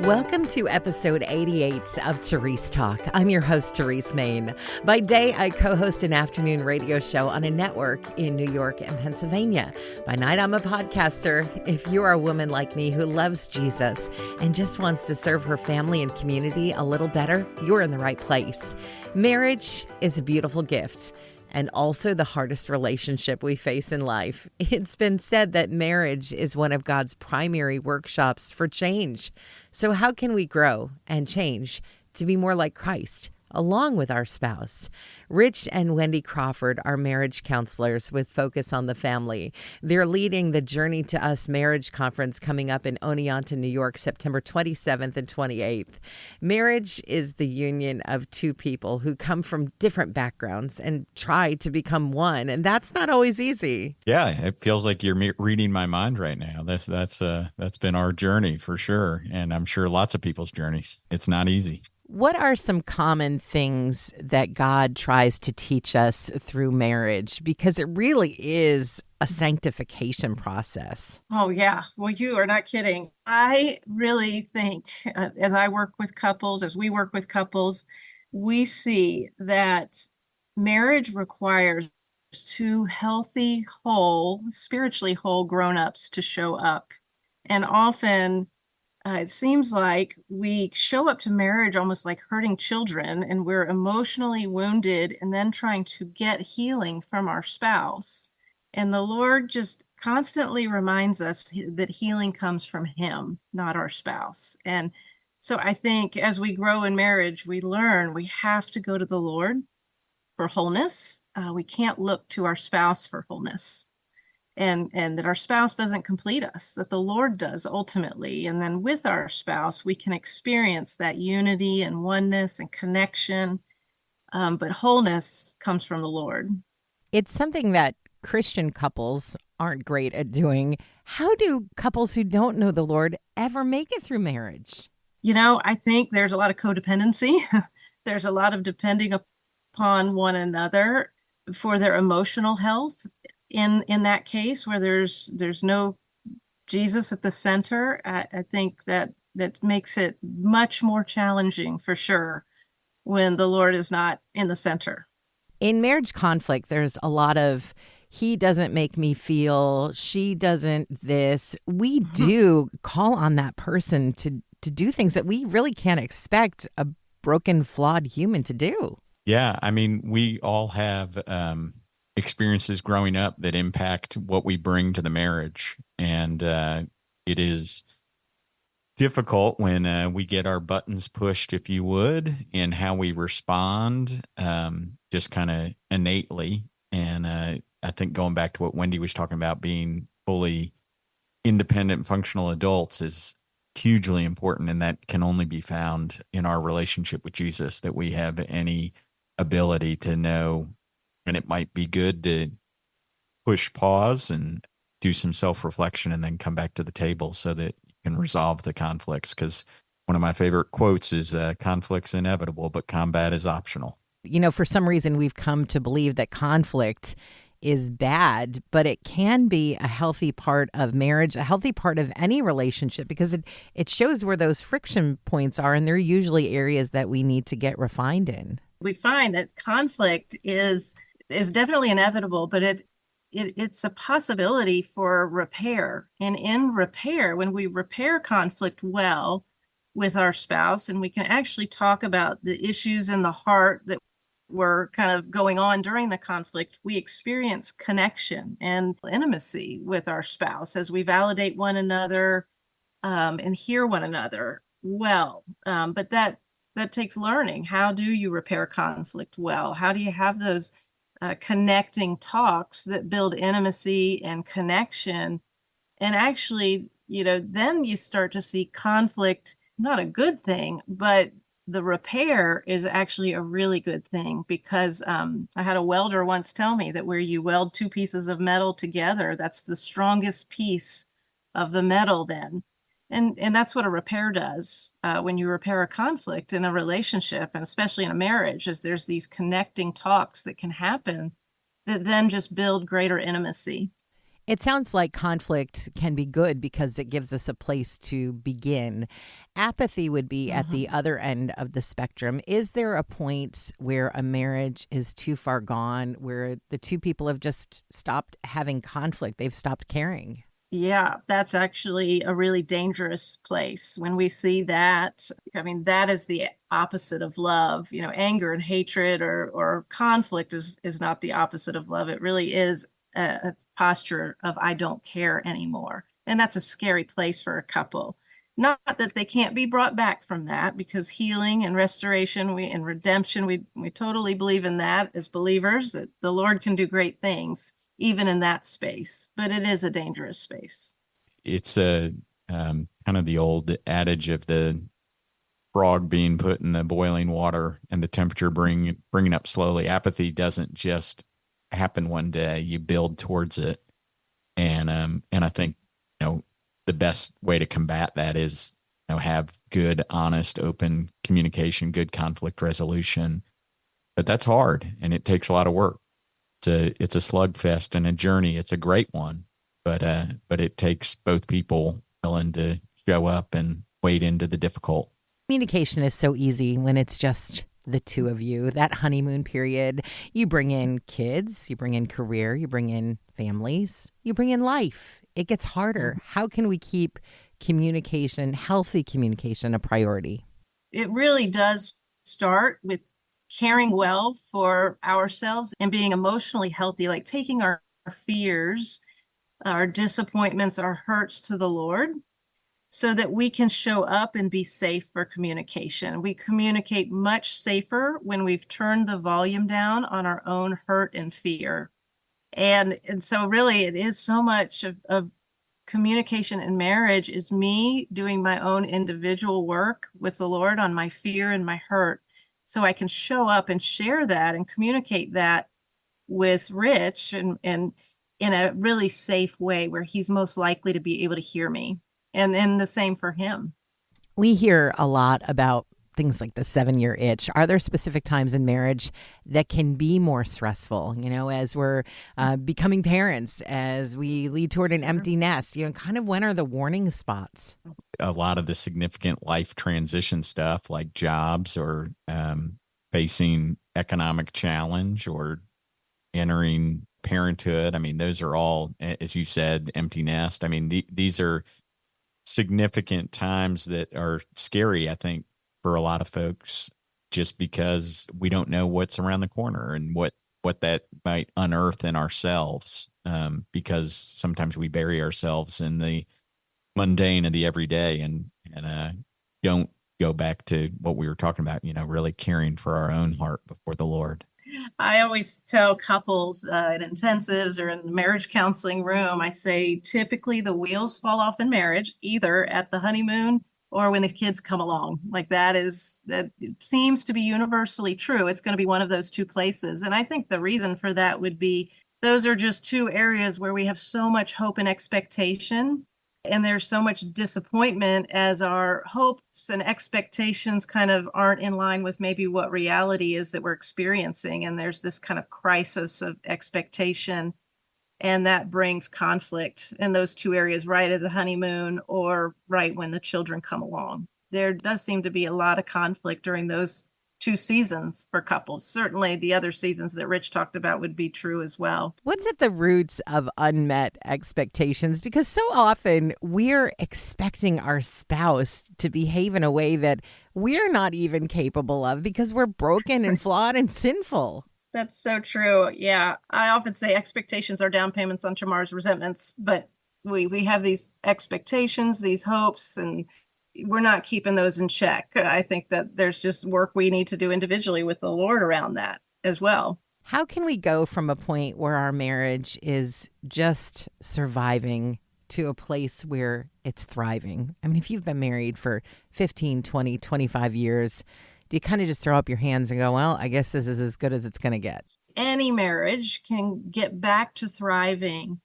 Welcome to episode 88 of Terese Talk. I'm your host, Terese Main. By day, I co-host an afternoon radio show on a network in New York and Pennsylvania. By night, I'm a podcaster. If you're a woman like me who loves Jesus and just wants to serve her family and community a little better, you're in the right place. Marriage is a beautiful gift, and also the hardest relationship we face in life. It's been said that marriage is one of God's primary workshops for change. So how can we grow and change to be more like Christ, along with our spouse? Rich and Wendy Crawford are marriage counselors with focus on the family. They're leading the Journey to Us Marriage Conference coming up in Oneonta, New York, September 27th and 28th. Marriage is the union of two people who come from different backgrounds and try to become one, and that's not always easy. Yeah, it feels like you're reading my mind right now. That's been our journey for sure, and I'm sure lots of people's journeys. It's not easy. What are some common things that God tries to teach us through marriage? Because it really is a sanctification process. Oh, yeah. Well, you are not kidding. I really think as I work with couples, as we work with couples, we see that marriage requires two healthy, whole, spiritually whole grown-ups to show up. And often it seems like we show up to marriage almost like hurting children, and we're emotionally wounded and then trying to get healing from our spouse. And the Lord just constantly reminds us that healing comes from Him, not our spouse. And so I think as we grow in marriage, we learn we have to go to the Lord for wholeness. We can't look to our spouse for wholeness. And that our spouse doesn't complete us, that the Lord does ultimately. And then with our spouse, we can experience that unity and oneness and connection. But wholeness comes from the Lord. It's something that Christian couples aren't great at doing. How do couples who don't know the Lord ever make it through marriage? You know, I think there's a lot of codependency. There's a lot of depending upon one another for their emotional health. In that case where there's no Jesus at the center, I think that makes it much more challenging for sure when the Lord is not in the center. In marriage conflict, there's a lot of he doesn't make me feel, she doesn't this. We do call on that person to do things that we really can't expect a broken, flawed human to do. Yeah, I mean, we all have experiences growing up that impact what we bring to the marriage. And it is difficult when we get our buttons pushed, if you would, in how we respond, just kind of innately. And I think going back to what Wendy was talking about, being fully independent, functional adults is hugely important. And that can only be found in our relationship with Jesus, that we have any ability to know. And it might be good to push pause and do some self-reflection and then come back to the table so that you can resolve the conflicts. Because one of my favorite quotes is conflict's inevitable, but combat is optional. You know, for some reason, we've come to believe that conflict is bad, but it can be a healthy part of marriage, a healthy part of any relationship, because it shows where those friction points are. And they're usually areas that we need to get refined in. We find that conflict is definitely inevitable, but it's a possibility for repair. And in repair, when we repair conflict well with our spouse, and we can actually talk about the issues in the heart that were kind of going on during the conflict, we experience connection and intimacy with our spouse as we validate one another and hear one another well. But that takes learning. How do you repair conflict well? How do you have those connecting talks that build intimacy and connection? And actually, you know, then you start to see conflict, not a good thing, but the repair is actually a really good thing, because I had a welder once tell me that where you weld two pieces of metal together, that's the strongest piece of the metal then. And that's what a repair does when you repair a conflict in a relationship, and especially in a marriage, is there's these connecting talks that can happen that then just build greater intimacy. It sounds like conflict can be good because it gives us a place to begin. Apathy would be at the other end of the spectrum. Is there a point where a marriage is too far gone, where the two people have just stopped having conflict? They've stopped caring? Yeah, that's actually a really dangerous place when we see that. I mean, that is the opposite of love. You know, anger and hatred or conflict is not the opposite of love. It really is a posture of I don't care anymore. And that's a scary place for a couple. Not that they can't be brought back from that, because healing and restoration and redemption, we totally believe in that as believers, that the Lord can do great things even in that space, but it is a dangerous space. It's a kind of the old adage of the frog being put in the boiling water and the temperature bringing up slowly. Apathy doesn't just happen one day. You build towards it, and I think the best way to combat that is have good, honest, open communication, good conflict resolution. But that's hard, and it takes a lot of work. It's a slugfest and a journey. It's a great one, but it takes both people willing to show up and wade into the difficult. Communication is so easy when it's just the two of you. That honeymoon period, you bring in kids, you bring in career, you bring in families, you bring in life. It gets harder. How can we keep communication, healthy communication, a priority? It really does start with caring well for ourselves and being emotionally healthy, like taking our fears, our disappointments, our hurts to the Lord so that we can show up and be safe for communication. We communicate much safer when we've turned the volume down on our own hurt and fear. And so really it is so much of communication in marriage is me doing my own individual work with the Lord on my fear and my hurt, so I can show up and share that and communicate that with Rich and in a really safe way where he's most likely to be able to hear me. And then the same for him. We hear a lot about things like the 7-year itch. Are there specific times in marriage that can be more stressful, as we're becoming parents, as we lead toward an empty nest, kind of when are the warning spots? A lot of the significant life transition stuff like jobs or facing economic challenge or entering parenthood. I mean, those are all, as you said, empty nest. I mean, these are significant times that are scary, I think, for a lot of folks, just because we don't know what's around the corner and what that might unearth in ourselves, because sometimes we bury ourselves in the mundane of the everyday and don't go back to what we were talking about, really caring for our own heart before the Lord. I always tell couples in intensives or in the marriage counseling room, I say, typically the wheels fall off in marriage, either at the honeymoon or when the kids come along. Like that seems to be universally true. It's going to be one of those two places. And I think the reason for that would be those are just two areas where we have so much hope and expectation. And there's so much disappointment as our hopes and expectations kind of aren't in line with maybe what reality is that we're experiencing. And there's this kind of crisis of expectation. And that brings conflict in those two areas, right at the honeymoon or right when the children come along. There does seem to be a lot of conflict during those two seasons for couples. Certainly the other seasons that Rich talked about would be true as well. What's at the roots of unmet expectations? Because so often we're expecting our spouse to behave in a way that we're not even capable of because we're broken and flawed and sinful. That's so true. Yeah. I often say expectations are down payments on tomorrow's resentments, but we have these expectations, these hopes, and we're not keeping those in check. I think that there's just work we need to do individually with the Lord around that as well. How can we go from a point where our marriage is just surviving to a place where it's thriving? I mean, if you've been married for 15, 20, 25 years, do you kind of just throw up your hands and go, well, I guess this is as good as it's going to get? Any marriage can get back to thriving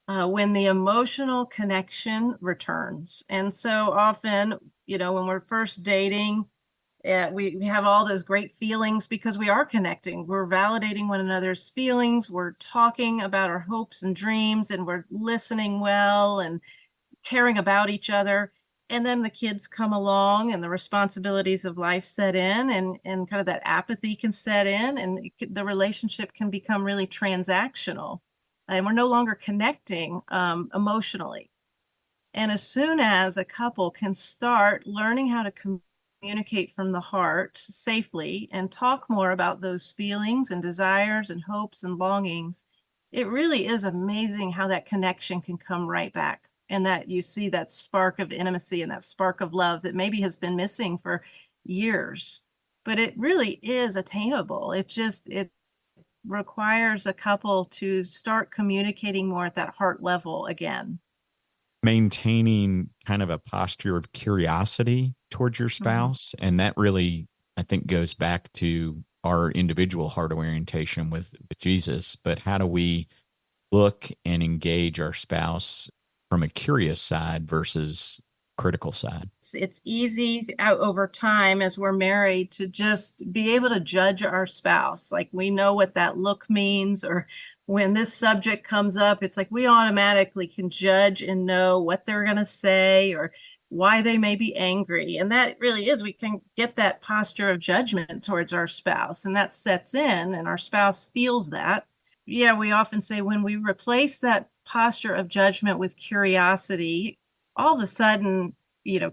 when the emotional connection returns. And so often, when we're first dating, We have all those great feelings because we are connecting. We're validating one another's feelings. We're talking about our hopes and dreams, and we're listening well and caring about each other. And then the kids come along and the responsibilities of life set in, and kind of that apathy can set in, and the relationship can become really transactional. And we're no longer connecting emotionally. And as soon as a couple can start learning how to communicate from the heart safely and talk more about those feelings and desires and hopes and longings, it really is amazing how that connection can come right back. And that you see that spark of intimacy and that spark of love that maybe has been missing for years. But it really is attainable. It requires a couple to start communicating more at that heart level again. Maintaining kind of a posture of curiosity towards your spouse. And that really, I think, goes back to our individual heart orientation with Jesus. But how do we look and engage our spouse from a curious side versus critical side? It's easy over time as we're married to just be able to judge our spouse. Like we know what that look means, or when this subject comes up, it's like we automatically can judge and know what they're going to say or why they may be angry. And that really is, we can get that posture of judgment towards our spouse, and that sets in, and our spouse feels that. Yeah, we often say when we replace that posture of judgment with curiosity, all of a sudden,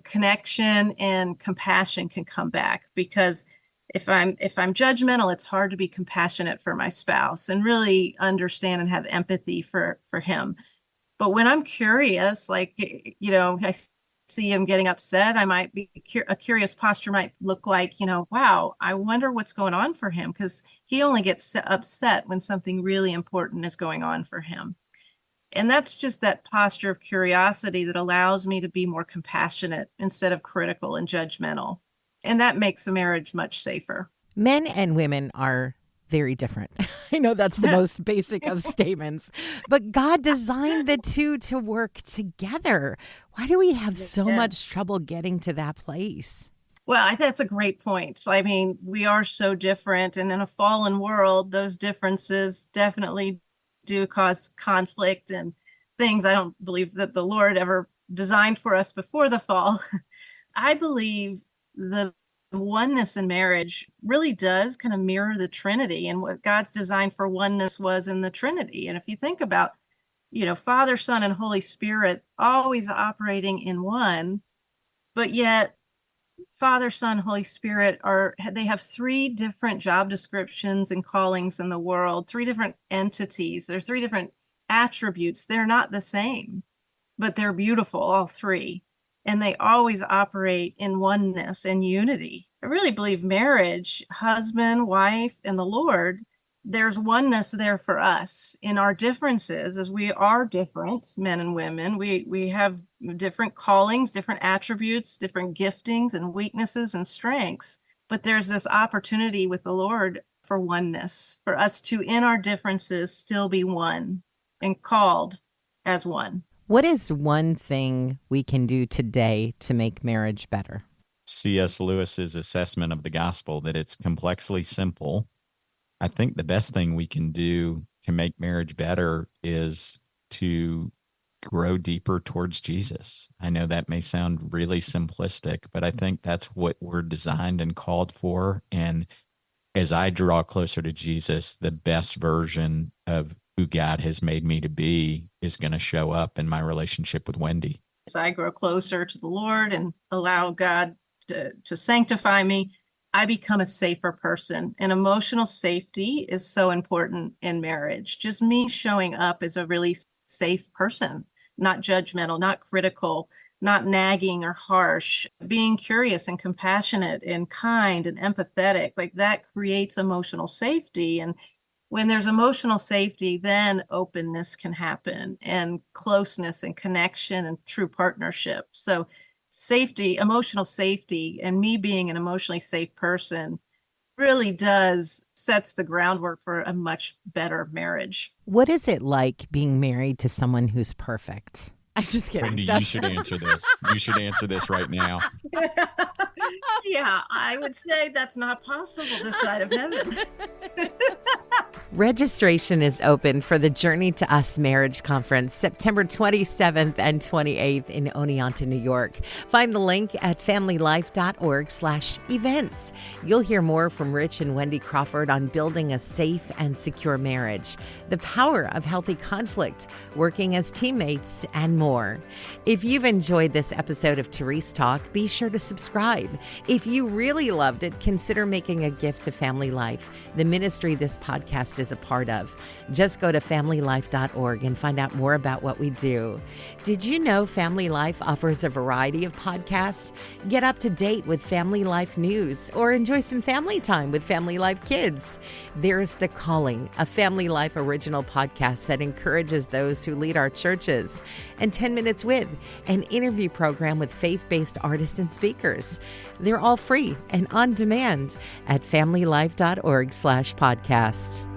connection and compassion can come back. Because if I'm judgmental, it's hard to be compassionate for my spouse and really understand and have empathy for him. But when I'm curious, like, I see him getting upset, I might be a curious posture might look like, wow, I wonder what's going on for him, because he only gets upset when something really important is going on for him. And that's just that posture of curiosity that allows me to be more compassionate instead of critical and judgmental. And that makes a marriage much safer. Men and women are very different. I know that's the most basic of statements, but God designed the two to work together. Why do we have so much trouble getting to that place? Well, I think that's a great point. I mean, we are so different, and in a fallen world, those differences definitely do cause conflict and things I don't believe that the Lord ever designed for us before the fall. I believe the oneness in marriage really does kind of mirror the Trinity and what God's design for oneness was in the Trinity. And if you think about, Father, Son, and Holy Spirit always operating in one, but yet Father, Son, Holy Spirit they have three different job descriptions and callings in the world, three different entities. They're three different attributes. They're not the same, but they're beautiful, all three. And they always operate in oneness and unity. I really believe marriage, husband, wife, and the Lord, there's oneness there for us in our differences, as we are different, men and women. We have different callings, different attributes, different giftings and weaknesses and strengths. But there's this opportunity with the Lord for oneness, for us to, in our differences, still be one and called as one. What is one thing we can do today to make marriage better? C.S. Lewis's assessment of the gospel, that it's complexly simple. I think the best thing we can do to make marriage better is to grow deeper towards Jesus. I know that may sound really simplistic, but I think that's what we're designed and called for. And as I draw closer to Jesus, the best version of who God has made me to be is going to show up in my relationship with Wendy. As I grow closer to the Lord and allow God to sanctify me, I become a safer person. And emotional safety is so important in marriage. Just me showing up as a really safe person, not judgmental, not critical, not nagging or harsh, being curious and compassionate and kind and empathetic, like that creates emotional safety. And when there's emotional safety, then openness can happen, and closeness and connection and true partnership. So safety, emotional safety, and me being an emotionally safe person really sets the groundwork for a much better marriage. What is it like being married to someone who's perfect? I'm just kidding. Wendy, you should answer this. You should answer this right now. Yeah, I would say that's not possible this side of heaven. Registration is open for the Journey to Us Marriage Conference, September 27th and 28th in Oneonta, New York. Find the link at familylife.org/events. You'll hear more from Rich and Wendy Crawford on building a safe and secure marriage, the power of healthy conflict, working as teammates, and more. If you've enjoyed this episode of Terese Talk, be sure to subscribe. If you really loved it, consider making a gift to Family Life, the ministry this podcast is a part of. Just go to familylife.org and find out more about what we do. Did you know Family Life offers a variety of podcasts? Get up to date with Family Life news or enjoy some family time with Family Life kids. There's The Calling, a Family Life original podcast that encourages those who lead our churches, and 10 Minutes With, an interview program with faith-based artists and speakers. They're all free and on demand at familylife.org/podcast.